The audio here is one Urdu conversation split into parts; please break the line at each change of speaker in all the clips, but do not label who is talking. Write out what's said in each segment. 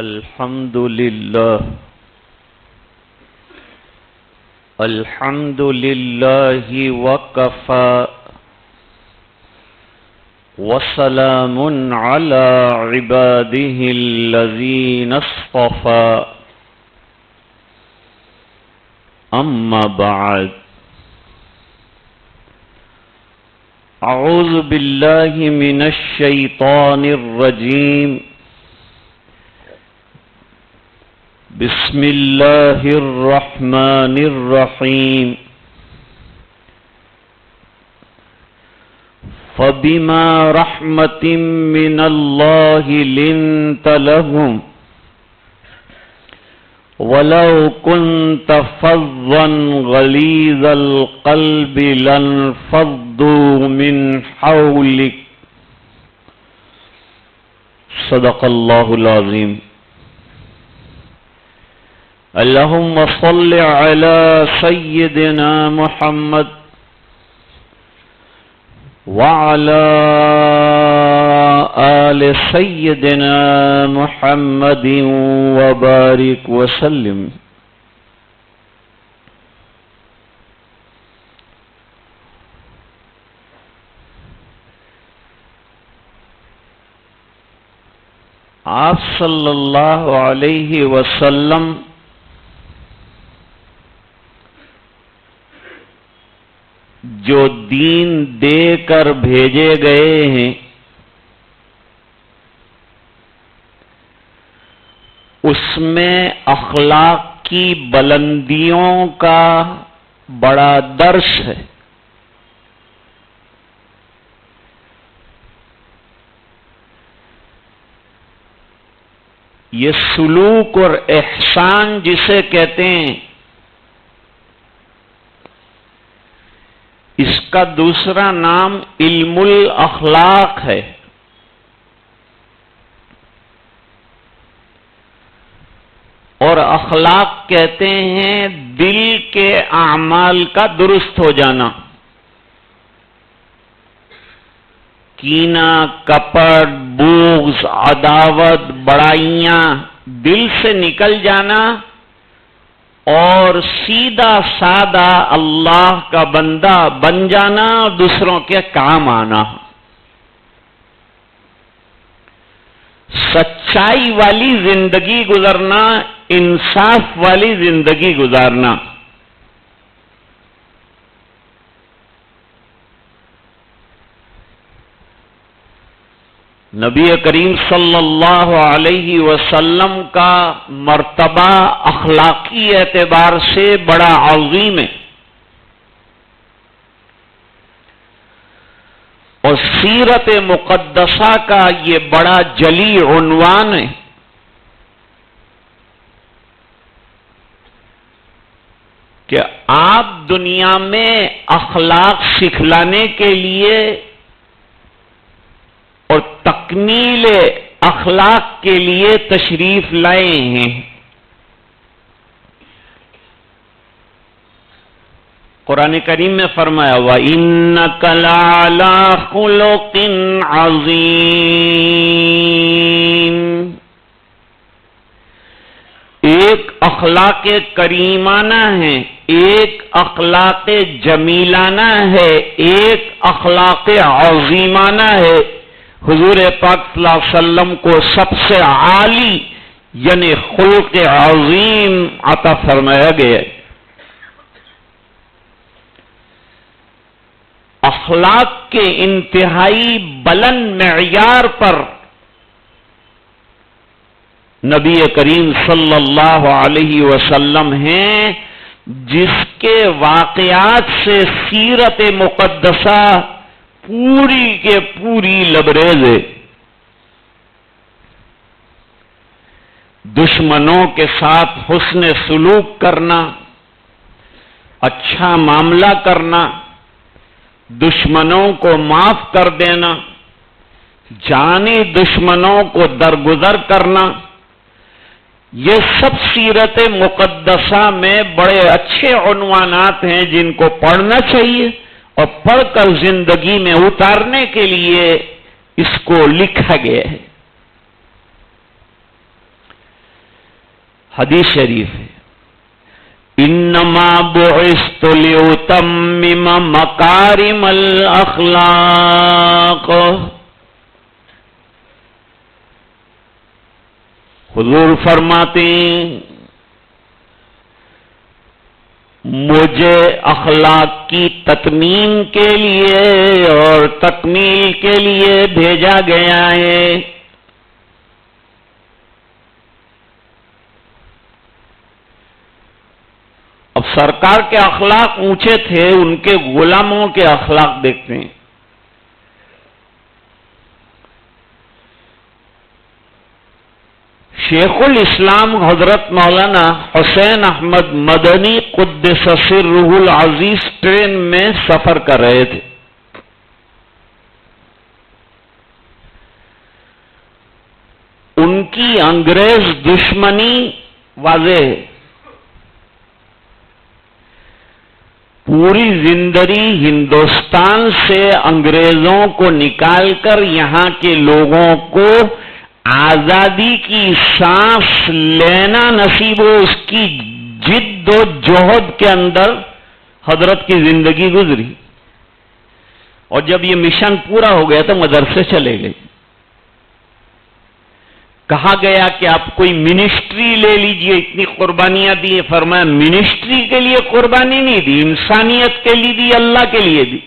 الحمد لله وكفى وسلام على عباده الذين اصطفى أما بعد أعوذ بالله من الشيطان الرجيم بسم الله الرحمن الرحيم فبما رحمة من الله لنت لهم ولو كنت فظا غليظ القلب لانفضوا من حولك صدق الله العظيم. اللهم صل على سيدنا محمد وعلى آل سيدنا محمد وبارك وسلم. آپ صلی اللہ علیہ وسلم جو دین دے کر بھیجے گئے ہیں اس میں اخلاق کی بلندیوں کا بڑا درس ہے. یہ سلوک اور احسان جسے کہتے ہیں اس کا دوسرا نام علم الاخلاق ہے. اور اخلاق کہتے ہیں دل کے اعمال کا درست ہو جانا. کینہ، کپٹ، بغض، عداوت، بڑائیاں دل سے نکل جانا اور سیدھا سادہ اللہ کا بندہ بن جانا اور دوسروں کے کام آنا. سچائی والی زندگی گزرنا، انصاف والی زندگی گزارنا. نبی کریم صلی اللہ علیہ وسلم کا مرتبہ اخلاقی اعتبار سے بڑا عظیم ہے اور سیرت مقدسہ کا یہ بڑا جلی عنوان ہے. کہ آپ دنیا میں اخلاق سکھلانے کے لیے اور تکمیل اخلاق کے لیے تشریف لائے ہیں. قرآن کریم میں فرمایا وَإِنَّكَ لَعَلَىٰ خُلُقٍ عَظِيمٍ. ایک اخلاق کریمانہ ہے، ایک اخلاق جمیلانہ ہے، ایک اخلاق عظیمانہ ہے. حضور پاک صلی اللہ علیہ وسلم کو سب سے عالی یعنی خلق عظیم عطا فرمایا گیا. اخلاق کے انتہائی بلند معیار پر نبی کریم صلی اللہ علیہ وسلم ہیں جس کے واقعات سے سیرت مقدسہ پوری کے پوری لبریز ہے. دشمنوں کے ساتھ حسن سلوک کرنا، اچھا معاملہ کرنا، دشمنوں کو معاف کر دینا، جانی دشمنوں کو درگزر کرنا، یہ سب سیرت مقدسہ میں بڑے اچھے عنوانات ہیں جن کو پڑھنا چاہیے اور پڑھ کر زندگی میں اتارنے کے لیے اس کو لکھا گیا ہے. حدیث شریف ہے، انما بعثت لأتمم مکارم الاخلاق. حضور فرماتے ہیں مجھے اخلاق کی تتمیم کے لیے اور تکمیل کے لیے بھیجا گیا ہے. اب سرکار کے اخلاق اونچے تھے، ان کے غلاموں کے اخلاق دیکھتے ہیں. شیخ الاسلام حضرت مولانا حسین احمد مدنی قدس سرہ العزیز ٹرین میں سفر کر رہے تھے. ان کی انگریز دشمنی واضح ہے. پوری زندگی ہندوستان سے انگریزوں کو نکال کر یہاں کے لوگوں کو آزادی کی سانس لینا نصیب ہو، اس کی جد و جہد کے اندر حضرت کی زندگی گزری. اور جب یہ مشن پورا ہو گیا تو مدرسے چلے گئے. کہا گیا کہ آپ کوئی منسٹری لے لیجئے، اتنی قربانیاں دی. فرمایا منسٹری کے لیے قربانی نہیں دی، انسانیت کے لیے دی، اللہ کے لیے دی.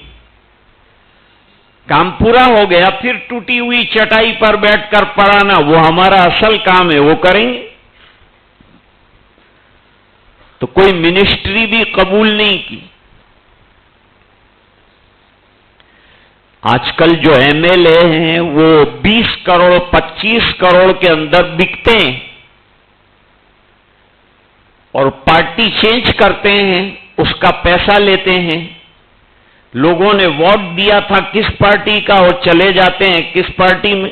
کام پورا ہو گیا، پھر ٹوٹی ہوئی چٹائی پر بیٹھ کر پڑھانا وہ ہمارا اصل کام ہے، وہ کریں گے. تو کوئی منسٹری بھی قبول نہیں کی. آج کل جو ایم ایل اے ہیں وہ 20 کروڑ 25 کروڑ کے اندر بکتے ہیں اور پارٹی چینج کرتے ہیں، اس کا پیسہ لیتے ہیں. لوگوں نے ووٹ دیا تھا کس پارٹی کا اور چلے جاتے ہیں کس پارٹی میں.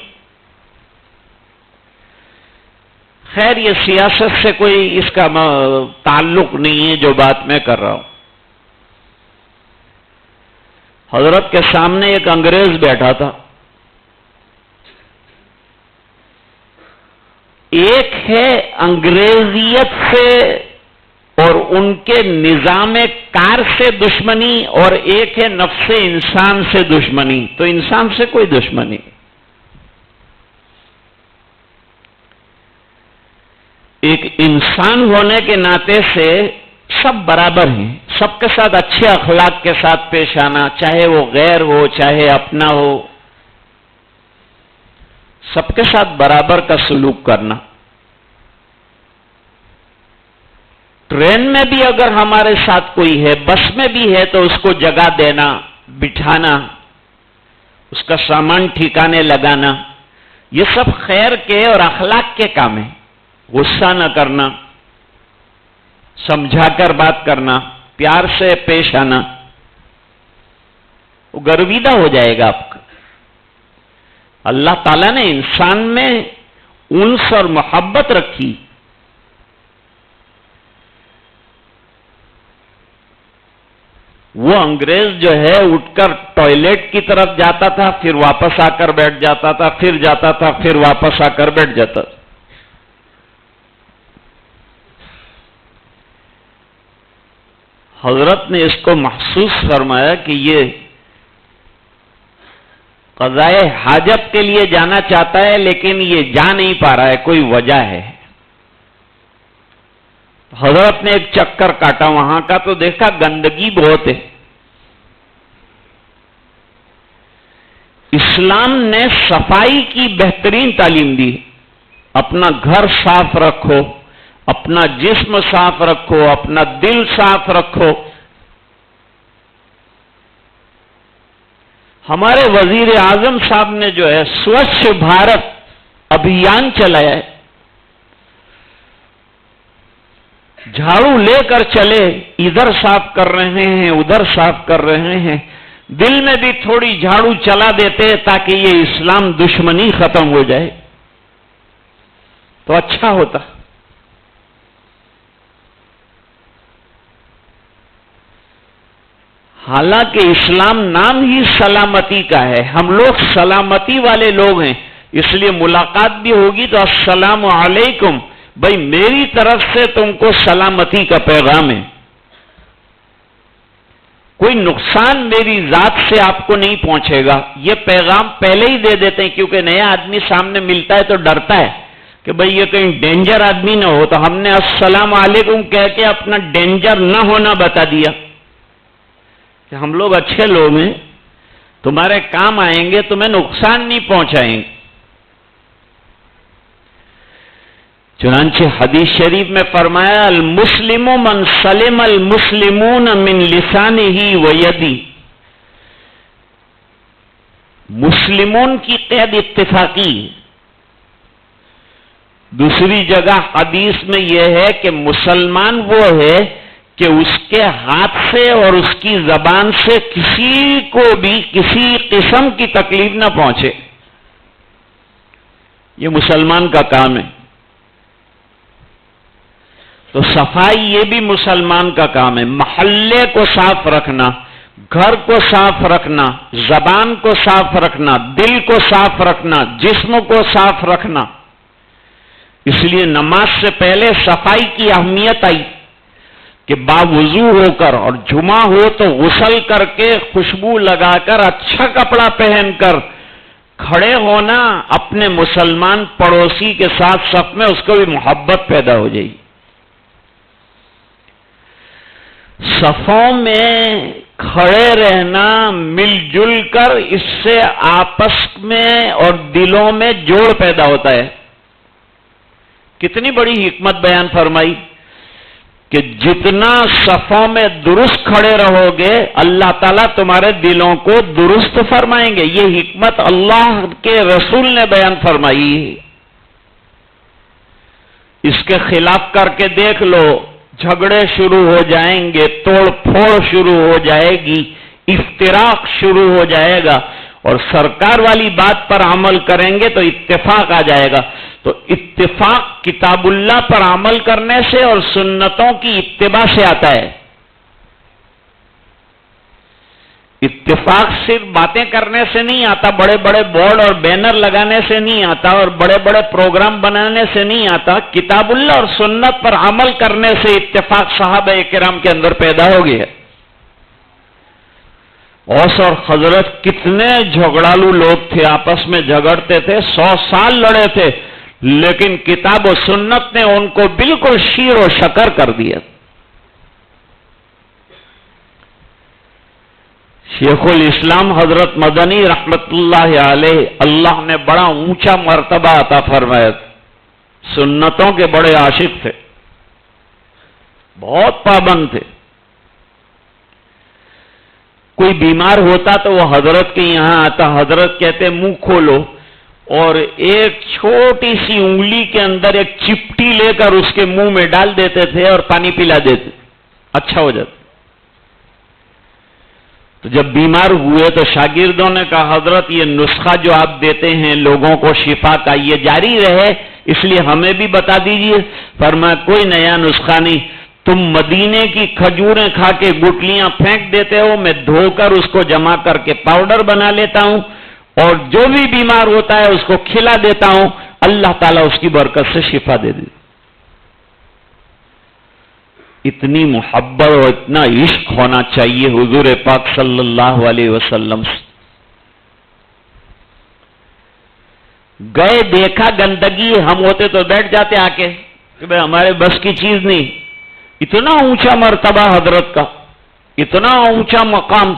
خیر یہ سیاست سے کوئی اس کا تعلق نہیں ہے جو بات میں کر رہا ہوں. حضرت کے سامنے ایک انگریز بیٹھا تھا. ایک ہے انگریزیت سے اور ان کے نظام کار سے دشمنی، اور ایک ہے نفس انسان سے دشمنی. تو انسان سے کوئی دشمنی. ایک انسان ہونے کے ناطے سے سب برابر ہیں، سب کے ساتھ اچھے اخلاق کے ساتھ پیش آنا، چاہے وہ غیر ہو چاہے اپنا ہو، سب کے ساتھ برابر کا سلوک کرنا. ٹرین میں بھی اگر ہمارے ساتھ کوئی ہے، بس میں بھی ہے، تو اس کو جگہ دینا، بٹھانا، اس کا سامان ٹھکانے لگانا، یہ سب خیر کے اور اخلاق کے کام ہیں. غصہ نہ کرنا، سمجھا کر بات کرنا، پیار سے پیش آنا، وہ گرویدہ ہو جائے گا آپ کا. اللہ تعالیٰ نے انسان میں انس اور محبت رکھی. وہ انگریز جو ہے اٹھ کر ٹوائلٹ کی طرف جاتا تھا، پھر واپس آ کر بیٹھ جاتا تھا، پھر جاتا تھا، پھر واپس آ کر بیٹھ جاتا تھا. حضرت نے اس کو محسوس فرمایا کہ یہ قضائے حاجت کے لیے جانا چاہتا ہے لیکن یہ جا نہیں پا رہا ہے، کوئی وجہ ہے. حضرت نے ایک چکر کاٹا وہاں کا تو دیکھا گندگی بہت ہے. اسلام نے صفائی کی بہترین تعلیم دی. اپنا گھر صاف رکھو، اپنا جسم صاف رکھو، اپنا دل صاف رکھو. ہمارے وزیر اعظم صاحب نے جو ہے سوچھ بھارت ابھیان چلایا ہے. جھاڑو لے کر چلے، ادھر صاف کر رہے ہیں ادھر صاف کر رہے ہیں. دل میں بھی تھوڑی جھاڑو چلا دیتے تاکہ یہ اسلام دشمنی ختم ہو جائے تو اچھا ہوتا. حالانکہ اسلام نام ہی سلامتی کا ہے. ہم لوگ سلامتی والے لوگ ہیں، اس لیے ملاقات بھی ہوگی تو السلام علیکم بھائی میری طرف سے تم کو سلامتی کا پیغام ہے، کوئی نقصان میری ذات سے آپ کو نہیں پہنچے گا، یہ پیغام پہلے ہی دے دیتے ہیں، کیونکہ نیا آدمی سامنے ملتا ہے تو ڈرتا ہے کہ بھئی یہ کہیں ڈینجر آدمی نہ ہو، تو ہم نے السلام علیکم کہہ کے اپنا ڈینجر نہ ہونا بتا دیا کہ ہم لوگ اچھے لوگ ہیں، تمہارے کام آئیں گے، تمہیں نقصان نہیں پہنچائیں گے۔ چنانچہ حدیث شریف میں فرمایا المسلم من سلم المسلمون من لسانہ ویدہ، مسلمون کی قید اتفاقی۔ دوسری جگہ حدیث میں یہ ہے کہ مسلمان وہ ہے کہ اس کے ہاتھ سے اور اس کی زبان سے کسی کو بھی کسی قسم کی تکلیف نہ پہنچے، یہ مسلمان کا کام ہے۔ تو صفائی یہ بھی مسلمان کا کام ہے، محلے کو صاف رکھنا، گھر کو صاف رکھنا، زبان کو صاف رکھنا، دل کو صاف رکھنا، جسم کو صاف رکھنا۔ اس لیے نماز سے پہلے صفائی کی اہمیت آئی کہ باوضو ہو کر اور جمعہ ہو تو غسل کر کے خوشبو لگا کر اچھا کپڑا پہن کر کھڑے ہونا، اپنے مسلمان پڑوسی کے ساتھ صف میں اس کو بھی محبت پیدا ہو جائے گی۔ صفوں میں کھڑے رہنا، مل جل کر، اس سے آپس میں اور دلوں میں جوڑ پیدا ہوتا ہے۔ کتنی بڑی حکمت بیان فرمائی کہ جتنا صفوں میں درست کھڑے رہو گے اللہ تعالیٰ تمہارے دلوں کو درست فرمائیں گے۔ یہ حکمت اللہ کے رسول نے بیان فرمائی۔ اس کے خلاف کر کے دیکھ لو، جھگڑے شروع ہو جائیں گے، توڑ پھوڑ شروع ہو جائے گی، افتراق شروع ہو جائے گا، اور سرکار والی بات پر عمل کریں گے تو اتفاق آ جائے گا۔ تو اتفاق کتاب اللہ پر عمل کرنے سے اور سنتوں کی اتباع سے آتا ہے۔ اتفاق صرف باتیں کرنے سے نہیں آتا، بڑے بڑے بورڈ اور بینر لگانے سے نہیں آتا، اور بڑے بڑے پروگرام بنانے سے نہیں آتا، کتاب اللہ اور سنت پر عمل کرنے سے اتفاق صحابہ کرام کے اندر پیدا ہو گیا۔ اوس اور خزرج کتنے جھگڑالو لوگ تھے، آپس میں جھگڑتے تھے، 100 سال لڑے تھے، لیکن کتاب و سنت نے ان کو بالکل شیر و شکر کر دیا۔ شیخ الاسلام حضرت مدنی رحمت اللہ علیہ، اللہ نے بڑا اونچا مرتبہ عطا فرمایا، سنتوں کے بڑے عاشق تھے، بہت پابند تھے۔ کوئی بیمار ہوتا تو وہ حضرت کے یہاں آتا، حضرت کہتے منہ کھولو، اور ایک چھوٹی سی انگلی کے اندر ایک چپٹی لے کر اس کے منہ میں ڈال دیتے تھے اور پانی پلا دیتے، اچھا ہو جاتا۔ تو جب بیمار ہوئے تو شاگردوں نے کہا حضرت یہ نسخہ جو آپ دیتے ہیں لوگوں کو شفا کا، یہ جاری رہے، اس لیے ہمیں بھی بتا دیجئے۔ فرمایا کوئی نیا نسخہ نہیں، تم مدینے کی کھجوریں کھا کے گٹلیاں پھینک دیتے ہو، میں دھو کر اس کو جمع کر کے پاؤڈر بنا لیتا ہوں، اور جو بھی بیمار ہوتا ہے اس کو کھلا دیتا ہوں، اللہ تعالیٰ اس کی برکت سے شفا دے دے۔ اتنی محبت اور اتنا عشق ہونا چاہیے حضور پاک صلی اللہ علیہ وسلم سے۔ گئے دیکھا گندگی، ہم ہوتے تو بیٹھ جاتے آ کے کہ بھئی ہمارے بس کی چیز نہیں۔ اتنا اونچا مرتبہ حضرت کا، اتنا اونچا مقام۔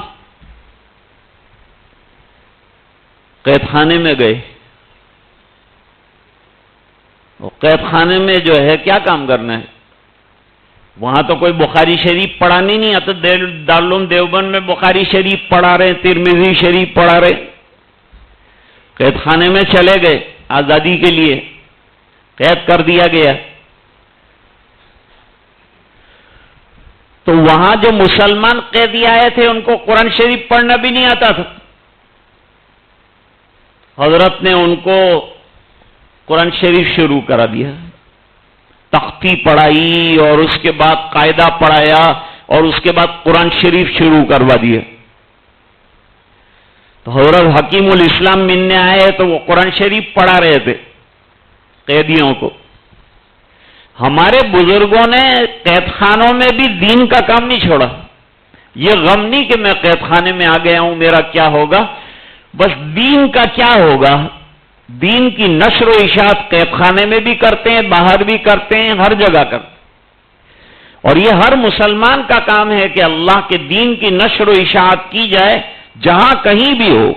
قید خانے میں گئے، قید خانے میں جو ہے کیا کام کرنا ہے؟ وہاں تو کوئی بخاری شریف پڑھانی نہیں آتا، دارالعلوم دیوبند میں بخاری شریف پڑھا رہے، ترمذی شریف پڑھا رہے۔ قید خانے میں چلے گئے، آزادی کے لیے قید کر دیا گیا۔ تو وہاں جو مسلمان قیدی آئے تھے ان کو قرآن شریف پڑھنا بھی نہیں آتا تھا۔ حضرت نے ان کو قرآن شریف شروع کرا دیا، تختی پڑھائی، اور اس کے بعد قاعدہ پڑھایا، اور اس کے بعد قرآن شریف شروع کروا دیا۔ تو حضرت حکیم الاسلام ملنے آئے تو وہ قرآن شریف پڑھا رہے تھے قیدیوں کو۔ ہمارے بزرگوں نے قید خانوں میں بھی دین کا کام نہیں چھوڑا. یہ غم نہیں کہ میں قید خانے میں آ گیا ہوں میرا کیا ہوگا، بس دین کا کیا ہوگا. دین کی نشر و اشاعت قید خانے میں بھی کرتے ہیں، باہر بھی کرتے ہیں، ہر جگہ کرتے ہیں. اور یہ ہر مسلمان کا کام ہے کہ اللہ کے دین کی نشر و اشاعت کی جائے جہاں کہیں بھی ہو.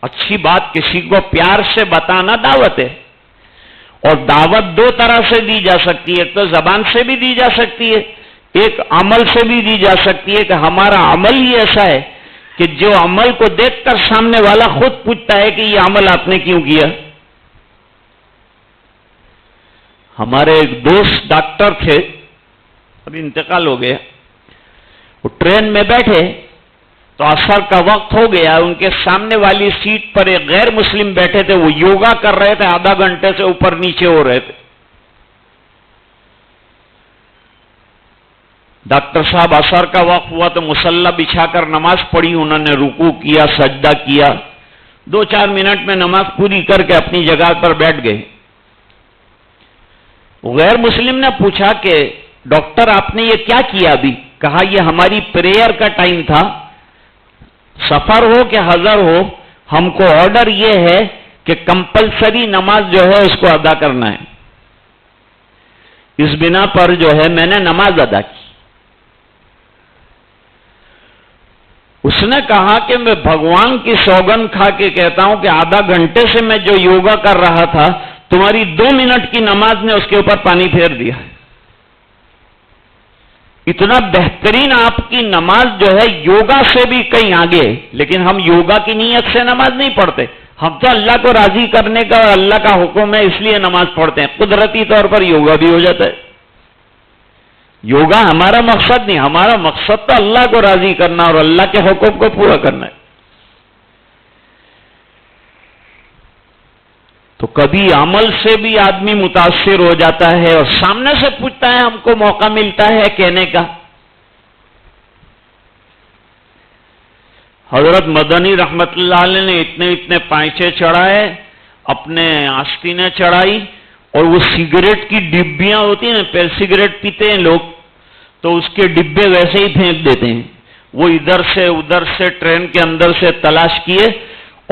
اچھی بات کسی کو پیار سے بتانا دعوت ہے، اور دعوت دو طرح سے دی جا سکتی ہے. ایک تو زبان سے بھی دی جا سکتی ہے، ایک عمل سے بھی دی جا سکتی ہے کہ ہمارا عمل ہی ایسا ہے کہ جو عمل کو دیکھ کر سامنے والا خود پوچھتا ہے کہ یہ عمل آپ نے کیوں کیا. ہمارے ایک دوست ڈاکٹر تھے، ابھی انتقال ہو گیا. وہ ٹرین میں بیٹھے تو عصر کا وقت ہو گیا. ان کے سامنے والی سیٹ پر ایک غیر مسلم بیٹھے تھے، وہ یوگا کر رہے تھے، آدھا گھنٹے سے اوپر نیچے ہو رہے تھے. ڈاکٹر صاحب عصر کا وقت ہوا تو مصلی بچھا کر نماز پڑھی. انہوں نے رکوع کیا، سجدہ کیا. 2-4 منٹ میں نماز پوری کر کے اپنی جگہ پر بیٹھ گئے. غیر مسلم نے پوچھا کہ ڈاکٹر آپ نے یہ کیا کیا ابھی؟ کہا یہ ہماری پریئر کا ٹائم تھا. سفر ہو کہ حضر ہو، ہم کو آرڈر یہ ہے کہ کمپلسری نماز جو ہے اس کو ادا کرنا ہے. اس بنا پر جو ہے میں نے نماز ادا کی. اس نے کہا کہ میں بھگوان کی سوگند کھا کے کہتا ہوں کہ آدھا گھنٹے سے میں جو یوگا کر رہا تھا، تمہاری 2 منٹ کی نماز نے اس کے اوپر پانی پھیر دیا. اتنا بہترین آپ کی نماز جو ہے یوگا سے بھی کہیں آگے. لیکن ہم یوگا کی نیت سے نماز نہیں پڑھتے، ہم تو اللہ کو راضی کرنے کا اور اللہ کا حکم ہے اس لیے نماز پڑھتے ہیں. قدرتی طور پر یوگا بھی ہو جاتا ہے. یوگا ہمارا مقصد نہیں، ہمارا مقصد تو اللہ کو راضی کرنا اور اللہ کے حکم کو پورا کرنا ہے. تو کبھی عمل سے بھی آدمی متاثر ہو جاتا ہے اور سامنے سے پوچھتا ہے، ہم کو موقع ملتا ہے کہنے کا. حضرت مدنی رحمت اللہ علیہ نے اتنے پائچے چڑھائے، اپنے آستینیں چڑھائی، اور وہ سگریٹ کی ڈبیاں ہوتی ہیں نا، پہلے سگریٹ پیتے ہیں لوگ تو اس کے ڈبے ویسے ہی پھینک دیتے ہیں. وہ ادھر سے ادھر سے ٹرین کے اندر سے تلاش کیے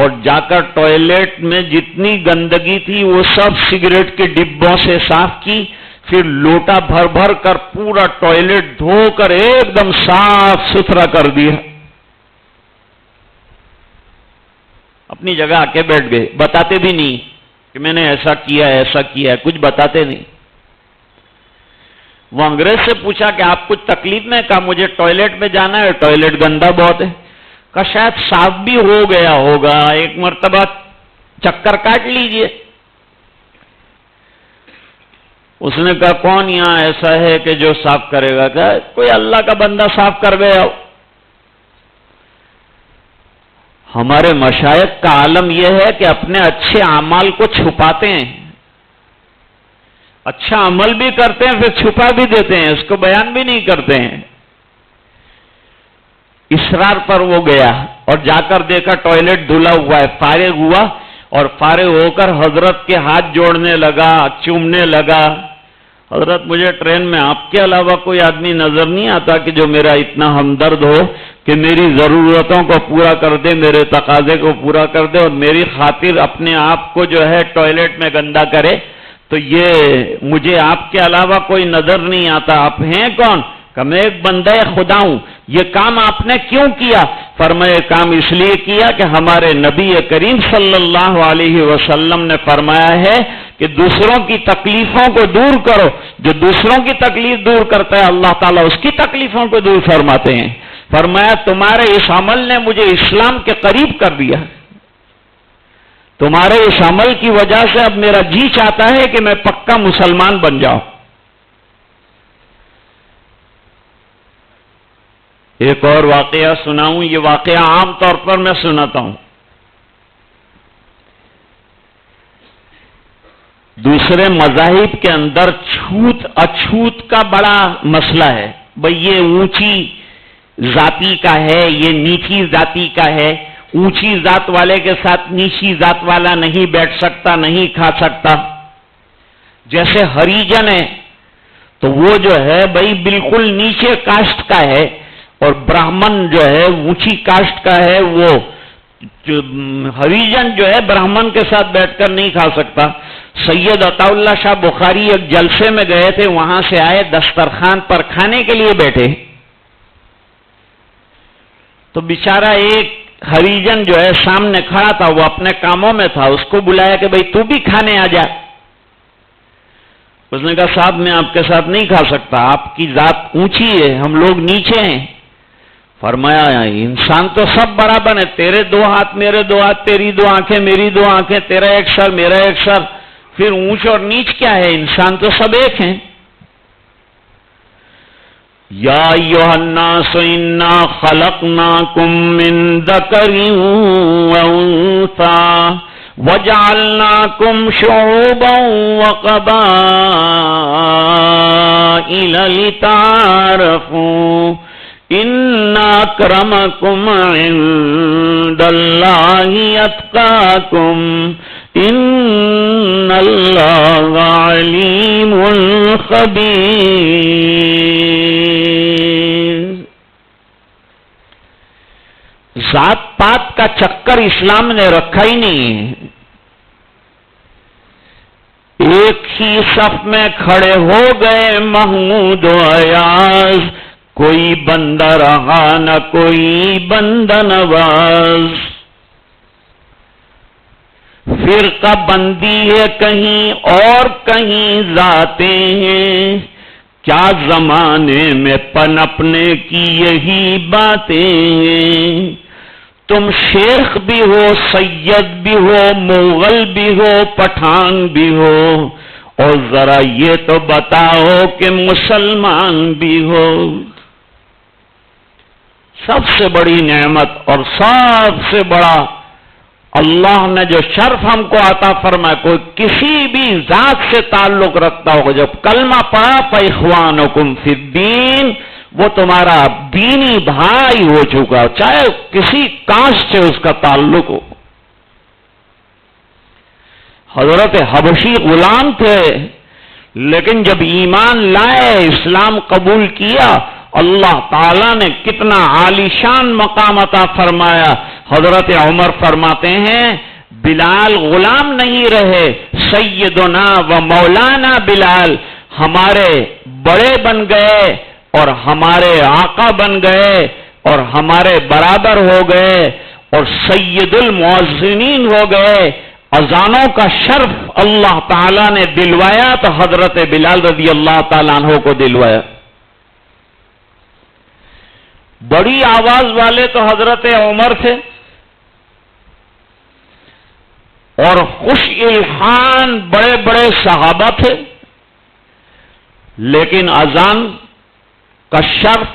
اور جا کر ٹوائلٹ میں جتنی گندگی تھی وہ سب سگریٹ کے ڈبوں سے صاف کی. پھر لوٹا بھر بھر کر پورا ٹوائلٹ دھو کر ایک دم صاف ستھرا کر دیا. اپنی جگہ آ کے بیٹھ گئے. بتاتے بھی نہیں کہ میں نے ایسا کیا، کچھ بتاتے نہیں. وہ انگریز سے پوچھا کہ آپ کچھ تکلیف میں؟ کہا مجھے ٹوائلٹ میں جانا ہے، ٹوائلٹ گندا بہت ہے. کہا شاید صاف بھی ہو گیا ہوگا، ایک مرتبہ چکر کاٹ لیجئے. اس نے کہا کون یہاں ایسا ہے کہ جو صاف کرے گا؟ کہا کوئی اللہ کا بندہ صاف کر گیا ہو. ہمارے مشائخ کا عالم یہ ہے کہ اپنے اچھے اعمال کو چھپاتے ہیں. اچھا عمل بھی کرتے ہیں پھر چھپا بھی دیتے ہیں، اس کو بیان بھی نہیں کرتے ہیں. اصرار پر وہ گیا اور جا کر دیکھا ٹوائلٹ دھلا ہوا ہے. فارغ ہوا اور فارغ ہو کر حضرت کے ہاتھ جوڑنے لگا، چومنے لگا. حضرت مجھے ٹرین میں آپ کے علاوہ کوئی آدمی نظر نہیں آتا کہ جو میرا اتنا ہمدرد ہو کہ میری ضرورتوں کو پورا کر دے، میرے تقاضے کو پورا کر دے اور میری خاطر اپنے آپ کو جو ہے ٹوائلٹ میں گندا کرے. تو یہ مجھے آپ کے علاوہ کوئی نظر نہیں آتا. آپ ہیں کون؟ کہ میں ایک بندہ خدا ہوں. یہ کام آپ نے کیوں کیا؟ فرمایا کام اس لیے کیا کہ ہمارے نبی کریم صلی اللہ علیہ وسلم نے فرمایا ہے کہ دوسروں کی تکلیفوں کو دور کرو. جو دوسروں کی تکلیف دور کرتا ہے اللہ تعالیٰ اس کی تکلیفوں کو دور فرماتے ہیں. فرمایا تمہارے اس عمل نے مجھے اسلام کے قریب کر دیا. تمہارے اس عمل کی وجہ سے اب میرا جی چاہتا ہے کہ میں پکا مسلمان بن جاؤں. ایک اور واقعہ سناؤں. یہ واقعہ عام طور پر میں سناتا ہوں. دوسرے مذاہب کے اندر چھوت اچھوت کا بڑا مسئلہ ہے. بھئی یہ اونچی ذاتی کا ہے، یہ نیچی ذاتی کا ہے. اونچی ذات والے کے ساتھ نیچی ذات والا نہیں بیٹھ سکتا، نہیں کھا سکتا. جیسے ہریجن ہے تو وہ جو ہے بھائی بالکل نیچے کاسٹ کا ہے، اور براہمن جو ہے اونچی کاسٹ کا ہے، وہ ہریجن جو ہے براہمن کے ساتھ بیٹھ کر نہیں کھا سکتا۔ سید عطا اللہ شاہ بخاری ایک جلسے میں گئے تھے، وہاں سے آئے، دسترخوان پر کھانے کے لیے بیٹھے تو بیچارہ ایک ہریجن جو ہے سامنے کھڑا تھا، وہ اپنے کاموں میں تھا، اس کو بلایا کہ بھئی تو بھی کھانے آ جا۔ اس نے کہا صاحب میں آپ کے ساتھ نہیں کھا سکتا، آپ کی ذات اونچی ہے، ہم لوگ نیچے ہیں۔ فرمایا انسان تو سب برابر ہے، تیرے دو ہاتھ میرے دو ہاتھ، تیری دو آنکھیں میری دو آنکھیں، تیرا ایک سر میرا ایک سر، پھر اونچ اور نیچ کیا ہے؟ انسان تو سب ایک ہیں۔ یا ایھا الناس انا خلقناکم من ذکر و انثی وجعلناکم شعوبا وقبائل لتعارفوا ان اکرمکم عند اللہ اتقاکم ان اللہ علیم خبیر۔ ذات پات کا چکر اسلام نے رکھا ہی نہیں ہے۔ ایک ہی صف میں کھڑے ہو گئے محمود و ایاز، کوئی بندہ رہا نہ کوئی بندہ نواز۔ فرقہ بندی ہے کہیں اور کہیں ذاتیں ہیں، کیا زمانے میں پنپنے کی یہی باتیں ہیں۔ تم شیخ بھی ہو، سید بھی ہو، مغل بھی ہو، پٹھان بھی ہو، اور ذرا یہ تو بتاؤ کہ مسلمان بھی ہو۔ سب سے بڑی نعمت اور سب سے بڑا اللہ نے جو شرف ہم کو عطا فرمایا، کوئی کسی بھی ذات سے تعلق رکھتا ہوگا، جب کلمہ پڑھا فاخوانکم فی الدین، وہ تمہارا دینی بھائی ہو چکا، چاہے کسی کاسٹ سے اس کا تعلق ہو۔ حضرت حبشی غلام تھے، لیکن جب ایمان لائے، اسلام قبول کیا، اللہ تعالیٰ نے کتنا عالیشان مقام عطا فرمایا۔ حضرت عمر فرماتے ہیں بلال غلام نہیں رہے، سیدنا و مولانا بلال ہمارے بڑے بن گئے اور ہمارے آقا بن گئے اور ہمارے برابر ہو گئے اور سید المؤذنین ہو گئے۔ اذانوں کا شرف اللہ تعالیٰ نے دلوایا تو حضرت بلال رضی اللہ تعالیٰ عنہ کو دلوایا۔ بڑی آواز والے تو حضرت عمر تھے، اور خوش الحان بڑے بڑے صحابہ تھے، لیکن اذان کا شرف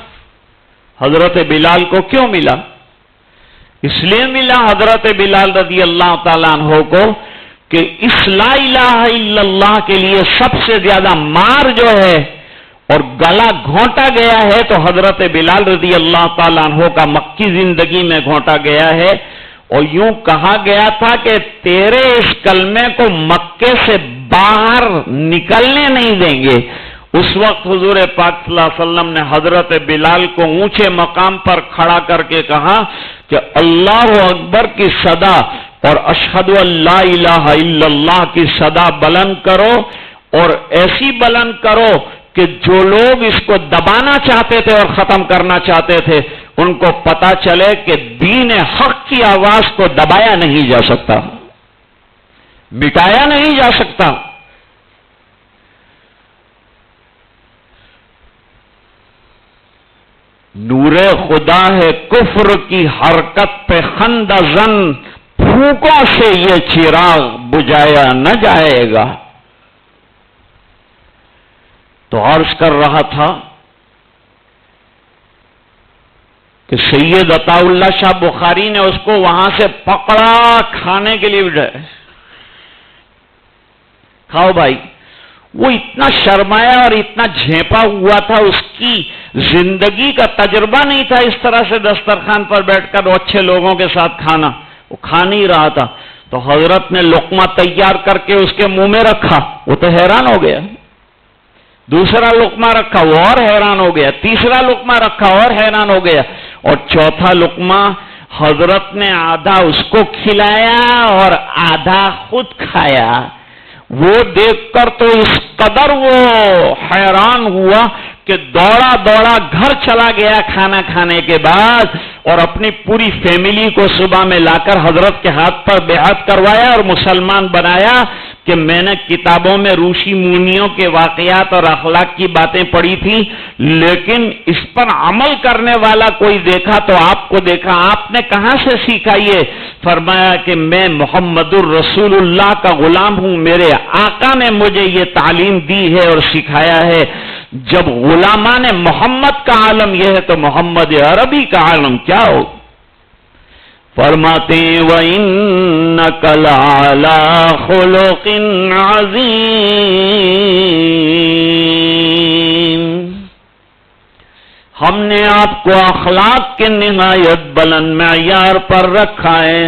حضرت بلال کو کیوں ملا؟ اس لیے ملا حضرت بلال رضی اللہ تعالیٰ عنہ کو کہ اس لا الہ الا اللہ کے لیے سب سے زیادہ مار جو ہے اور گلا گھونٹا گیا ہے تو حضرت بلال رضی اللہ تعالیٰ عنہ کا مکی زندگی میں گھونٹا گیا ہے، اور یوں کہا گیا تھا کہ تیرے اس کلمے کو مکے سے باہر نکلنے نہیں دیں گے۔ اس وقت حضور پاک صلی اللہ علیہ وسلم نے حضرت بلال کو اونچے مقام پر کھڑا کر کے کہا کہ اللہ اکبر کی صدا اور اشہد ان لا الہ الا اللہ کی صدا بلند کرو، اور ایسی بلند کرو کہ جو لوگ اس کو دبانا چاہتے تھے اور ختم کرنا چاہتے تھے ان کو پتا چلے کہ دین حق کی آواز کو دبایا نہیں جا سکتا، مٹایا نہیں جا سکتا۔ نور خدا ہے کفر کی حرکت پہ خندہ زن، پھونکوں سے یہ چراغ بجھایا نہ جائے گا۔ تو عرض کر رہا تھا کہ سید عطا اللہ شاہ بخاری نے اس کو وہاں سے پکڑا، کھانے کے لیے بٹھایا، کھاؤ بھائی۔ وہ اتنا شرمایا اور اتنا جھیپا ہوا تھا، اس کی زندگی کا تجربہ نہیں تھا اس طرح سے دسترخوان پر بیٹھ کر اچھے لوگوں کے ساتھ کھانا، وہ کھا نہیں رہا تھا۔ تو حضرت نے لقمہ تیار کر کے اس کے منہ میں رکھا، وہ تو حیران ہو گیا، دوسرا لقمہ رکھا وہ اور حیران ہو گیا، تیسرا لقمہ رکھا اور حیران ہو گیا، اور چوتھا لقمہ حضرت نے آدھا اس کو کھلایا اور آدھا خود کھایا۔ وہ دیکھ کر تو اس قدر وہ حیران ہوا کہ دوڑا دوڑا گھر چلا گیا کھانا کھانے کے بعد، اور اپنی پوری فیملی کو صبح میں لا کر حضرت کے ہاتھ پر بیعت کروایا اور مسلمان بنایا کہ میں نے کتابوں میں روشی مونیوں کے واقعات اور اخلاق کی باتیں پڑھی تھی، لیکن اس پر عمل کرنے والا کوئی دیکھا تو آپ کو دیکھا۔ آپ نے کہاں سے سیکھا یہ؟ فرمایا کہ میں محمد الرسول اللہ کا غلام ہوں، میرے آقا نے مجھے یہ تعلیم دی ہے اور سکھایا ہے۔ جب غلامان محمد کا عالم یہ ہے تو محمد عربی کا عالم کیا ہو؟ فرماتے وَإِنَّكَ لَعَلَىٰ خُلُقٍ عَظِيمٍ، ہم نے آپ کو اخلاق کے نہایت بلند معیار پر رکھا ہے۔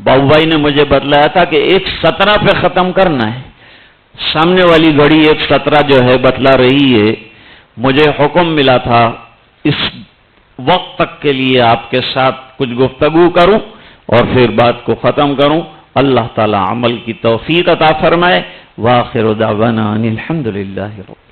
بابو بھائی نے مجھے بتلایا تھا کہ 1:17 پہ ختم کرنا ہے، سامنے والی گھڑی 1:17 جو ہے بتلا رہی ہے۔ مجھے حکم ملا تھا اس وقت تک کے لیے آپ کے ساتھ کچھ گفتگو کروں اور پھر بات کو ختم کروں۔ اللہ تعالی عمل کی توفیق عطا فرمائے۔ وآخر دعوانا ان الحمد للہ رب